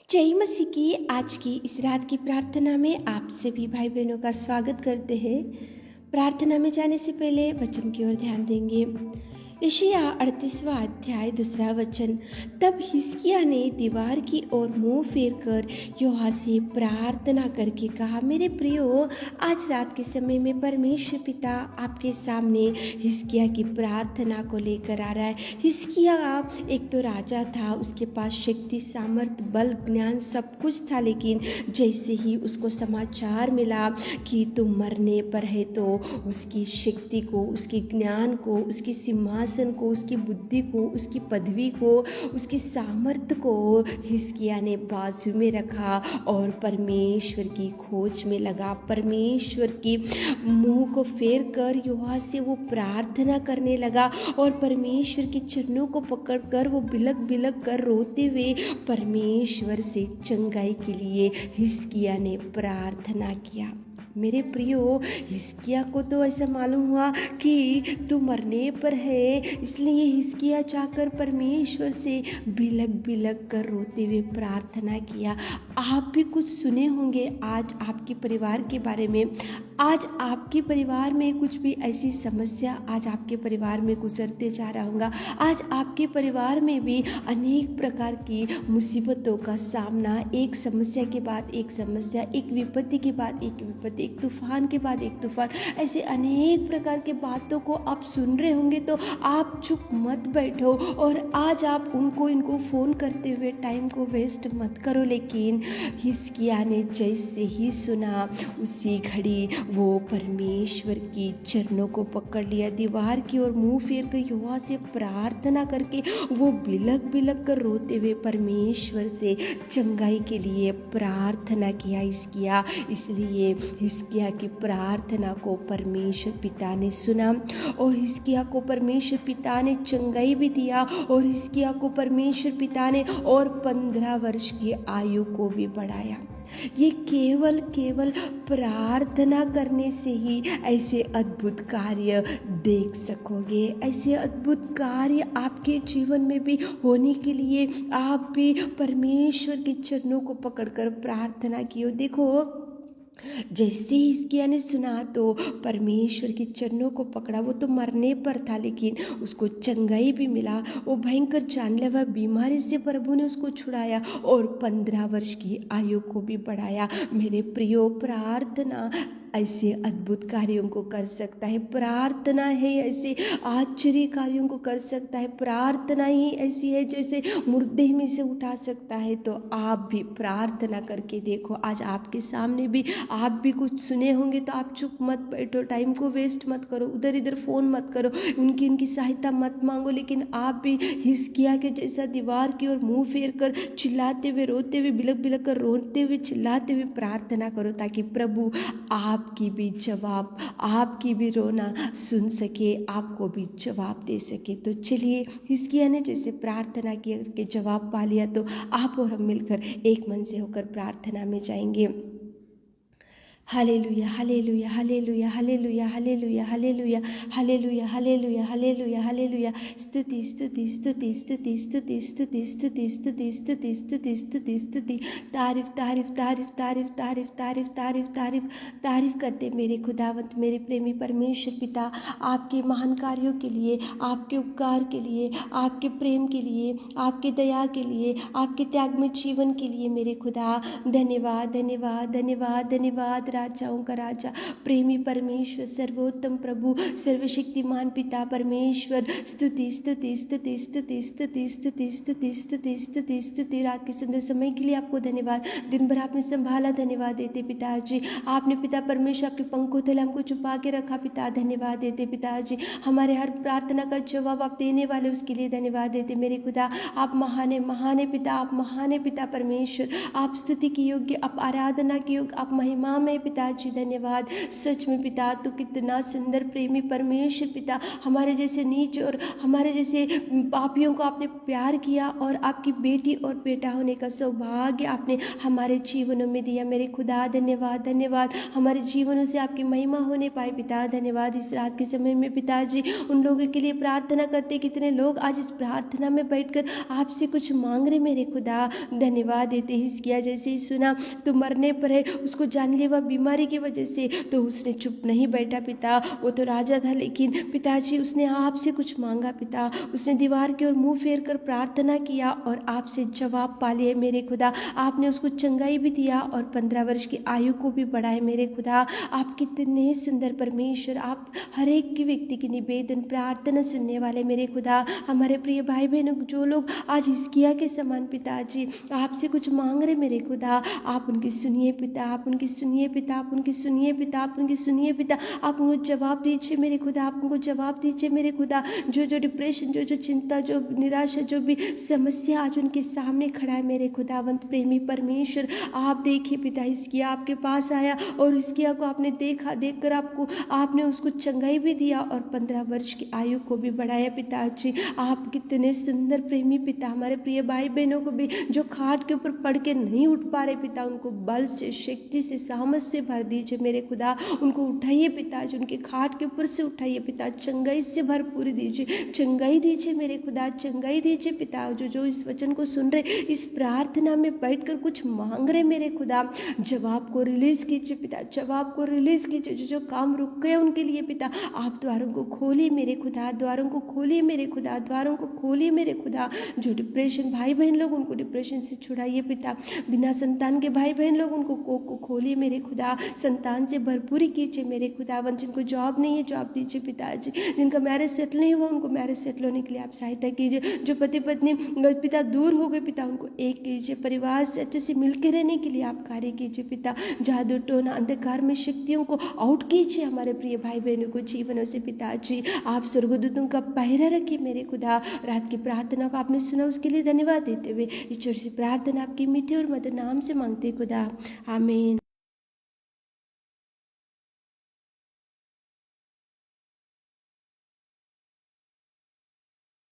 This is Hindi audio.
जय मसीह की आज की इस रात की प्रार्थना में आप सभी भाई बहनों का स्वागत करते हैं। प्रार्थना में जाने से पहले वचन की ओर ध्यान देंगे। यशायाह 38वां अध्याय 2 वचन। तब हिजकिय्याह ने दीवार की ओर मुंह फेर कर यहोवा से प्रार्थना करके कहा, मेरे प्रियो, आज रात के समय में परमेश्वर पिता आपके सामने हिजकिय्याह की प्रार्थना को लेकर आ रहा है। हिजकिय्याह एक तो राजा था, उसके पास शक्ति, सामर्थ, बल, ज्ञान सब कुछ था, लेकिन जैसे ही उसको समाचार मिला कि तुम मरने पर है, तो उसकी शक्ति को, उसके ज्ञान को, उसकी सिंहासन को, उसकी बुद्धि को, उसकी पदवी को, उसकी सामर्थ्य को हिजकिय्याह ने बाजू में रखा और परमेश्वर की खोज में लगा। परमेश्वर की मुंह को फेर कर यहोवा से वो प्रार्थना करने लगा और परमेश्वर के चरणों को पकड़कर वो बिलक बिलक कर रोते हुए परमेश्वर से चंगाई के लिए हिजकिय्याह ने प्रार्थना किया। मेरे प्रियो, हिजकिय्याह को तो ऐसा मालूम हुआ कि तू मरने पर है, इसलिए हिजकिय्याह जाकर परमेश्वर से बिलक बिलक कर रोते हुए प्रार्थना किया। आप भी कुछ सुने होंगे आज आपके परिवार के बारे में। आज आपके परिवार में कुछ भी ऐसी समस्या आज आपके परिवार में गुजरते जा रहा होगा। आज आपके परिवार में भी अनेक प्रकार की मुसीबतों का सामना, एक समस्या के बाद एक समस्या, एक विपत्ति के बाद एक विपत्ति, एक तूफान के बाद एक तूफान, ऐसे अनेक प्रकार के बातों को आप सुन रहे होंगे। तो आप चुप मत बैठो और आज आप इनको फ़ोन करते हुए टाइम को वेस्ट मत करो। लेकिन हिजकिय्याह ने जैसे ही सुना, उसी घड़ी वो परमेश्वर की चरणों को पकड़ लिया, दीवार की ओर मुंह फेर कर यहोवा से प्रार्थना करके वो बिलक बिलक कर रोते हुए परमेश्वर से चंगाई के लिए प्रार्थना किया हिजकिय्याह। इसलिए हिजकिय्याह की प्रार्थना को परमेश्वर पिता ने सुना और हिजकिय्याह को परमेश्वर पिता ने चंगाई भी दिया और हिजकिय्याह को परमेश्वर पिता ने और 15 वर्ष की आयु को भी बढ़ाया। ये केवल प्रार्थना करने से ही ऐसे अद्भुत कार्य देख सकोगे। ऐसे अद्भुत कार्य आपके जीवन में भी होने के लिए आप भी परमेश्वर के चरणों को पकड़कर प्रार्थना कियो। देखो, जैसे ही हिजकिय्याह ने सुना तो परमेश्वर के चरणों को पकड़ा। वो तो मरने पर था, लेकिन उसको चंगाई भी मिला। वो भयंकर जानलेवा बीमारी से प्रभु ने उसको छुड़ाया और 15 वर्ष की आयु को भी बढ़ाया। मेरे प्रियो, प्रार्थना ऐसे अद्भुत कार्यों को कर सकता है। प्रार्थना है ऐसे आश्चर्य कार्यों को कर सकता है। प्रार्थना ही ऐसी है जैसे मुर्दे में से उठा सकता है। तो आप भी प्रार्थना करके देखो। आज आपके सामने भी आप भी कुछ सुने होंगे, तो आप चुप मत बैठो, टाइम को वेस्ट मत करो, उधर इधर फ़ोन मत करो, उनकी सहायता मत मांगो, लेकिन आप भी हिजकिय्याह के जैसा दीवार की ओर मुंह फेर कर चिल्लाते हुए, रोते हुए, बिलक बिलक कर रोते हुए, चिल्लाते हुए प्रार्थना करो, ताकि प्रभु आपकी भी जवाब, आपकी भी रोना सुन सके, आपको भी जवाब दे सके। तो चलिए, हिजकिय्याह ने जैसे प्रार्थना करके जवाब पा लिया, तो आप और हम मिलकर एक मन से होकर प्रार्थना में जाएंगे। Hallelujah, hallelujah, hallelujah, hallelujah, hallelujah, hallelujah, hallelujah, hallelujah, hallelujah, hallelujah. स्तुति, स्तुति, स्तुति, स्तुति, स्तुति, स्तुति, स्तुति, स्तुति, स्तुति, स्तुति, स्तुति, स्तुति। तारीफ, तारीफ, तारीफ, तारीफ, तारीफ, तारीफ, तारीफ, तारीफ, तारीफ करते मेरे खुदावंत, मेरे प्रेमी परमेश्वर पिता, आपके महान कार्यों के लिए, आपके उपकार के लिए, आपके प्रेम के लिए, आपके दया के लिए, आपके त्यागमय जीवन के लिए मेरे खुदा धन्यवाद, धन्यवाद, धन्यवाद, धन्यवाद। राजाओं का राजा, प्रेमी परमेश्वर, सर्वोत्तम प्रभु, सर्वशक्तिमान पिता परमेश्वर, स्तुति, स्तुति, स्तुति, स्तुति, स्तुति, स्तुति, स्तुति, स्तुति, स्तुति, स्तुति। रात के सुंदर समय के लिए आपको धन्यवाद। दिन भर आपने संभाला, धन्यवाद देते पिताजी। आपने पिता परमेश्वर आपके पंखों तले हमको छुपा के रखा पिता, धन्यवाद देते पिताजी। हमारे हर प्रार्थना का जवाब आप देने वाले, उसके लिए धन्यवाद देते मेरे खुदा। आप महान है, महान है पिता, आप महान है पिता परमेश्वर। आप स्तुति की योग्य, आप आराधना की योग्य, आप महिमा में पिताजी धन्यवाद। सच में पिता तो कितना सुंदर प्रेमी परमेश्वर पिता, हमारे जैसे नीच और हमारे जैसे पापियों को आपने प्यार किया और आपकी बेटी और बेटा होने का सौभाग्य आपने हमारे जीवनों में दिया। मेरे खुदा धन्यवाद धन्यवाद, हमारे जीवनों से आपकी महिमा होने पाए पिता धन्यवाद। इस रात के समय में पिताजी उन लोगों के लिए प्रार्थना करते, कितने लोग आज इस प्रार्थना में बैठकर आपसे कुछ मांग रहे मेरे खुदा धन्यवाद देते। हिजकिय्याह जैसे ही सुना तो मरने पर है, उसको जानलेवा बीमारी की वजह से, तो उसने चुप नहीं बैठा पिता। वो तो राजा था लेकिन पिताजी उसने आपसे कुछ मांगा पिता, उसने दीवार की ओर मुंह फेर कर प्रार्थना किया और आपसे जवाब पा लिए मेरे खुदा। आपने उसको चंगाई भी दिया और 15 वर्ष की आयु को भी बढ़ाए मेरे खुदा। आप कितने सुंदर परमेश्वर, आप हर एक की व्यक्ति की निवेदन प्रार्थना सुनने वाले मेरे खुदा। हमारे प्रिय भाई बहनों जो लोग आज हिजकिय्याह के समान पिताजी आपसे कुछ मांग रहे मेरे खुदा, आप उनकी सुनिए पिता, आप उनकी सुनिए पिता, आप उनकी सुनिए पिता, आप उनकी सुनिए पिता। आप उनको जवाब दीजिए मेरे खुदा, आप उनको जवाब दीजिए मेरे खुदा। जो डिप्रेशन, जो चिंता, जो निराशा, जो भी समस्या आज उनके सामने खड़ा है मेरे खुदावंत प्रेमी परमेश्वर, आप देखिए पिता। हिजकिय्याह आपके पास आया और हिजकिय्याह को आपने देखा, देखकर आपने उसको चंगाई भी दिया और 15 वर्ष की आयु को भी बढ़ाया पिताजी। आप कितने सुंदर प्रेमी पिता। हमारे प्रिय भाई बहनों को भी जो खाट के ऊपर पड़ के नहीं उठ पा रहे पिता, उनको बल से, शक्ति से, सामर्थ से भर दीजिए मेरे खुदा। उनको उठाइए पिताजी, उनके खाट के ऊपर से उठाइए पिता, चंगाई से भरपूर दीजिए, चंगाई दीजिए मेरे खुदा, चंगाई दीजिए पिता। जो इस वचन को सुन रहे, इस प्रार्थना में बैठकर कुछ मांग रहे मेरे खुदा, जवाब को रिलीज कीजिए पिता, जवाब को रिलीज कीजिए। जो काम रुक गए उनके लिए पिता, आप द्वारों को खोलिए मेरे खुदा, द्वारों को खोलिए मेरे खुदा, द्वारों को खोलिए मेरे खुदा। जो डिप्रेशन भाई बहन लोग, उनको डिप्रेशन से छुड़ाइए पिता। बिना संतान के भाई बहन लोग, उनको को खोलिए मेरे खुदा, संतान से भरपूरी कीजिए मेरे खुदावन। जिनको जॉब नहीं है जॉब दीजिए पिताजी, जिनका मैरिज सेटल नहीं हुआ उनको मैरिज सेटल होने के लिए आप सहायता कीजिए। जो पति पत्नी पिता दूर हो गए पिता, उनको एक कीजिए। परिवार से अच्छे से मिलकर रहने के लिए आप कार्य कीजिए पिता। जादू टोना अंधकार में शक्तियों को आउट कीजिए हमारे प्रिय भाई बहनों को जीवनों से पिताजी। आप स्वर्गदूतों का पहरा रखिए मेरे खुदा। रात की प्रार्थना को आपने सुना, उसके लिए धन्यवाद देते हुए इस छोटी सी प्रार्थना आपकी मीठे और मधुर नाम से मांगते खुदा, आमीन।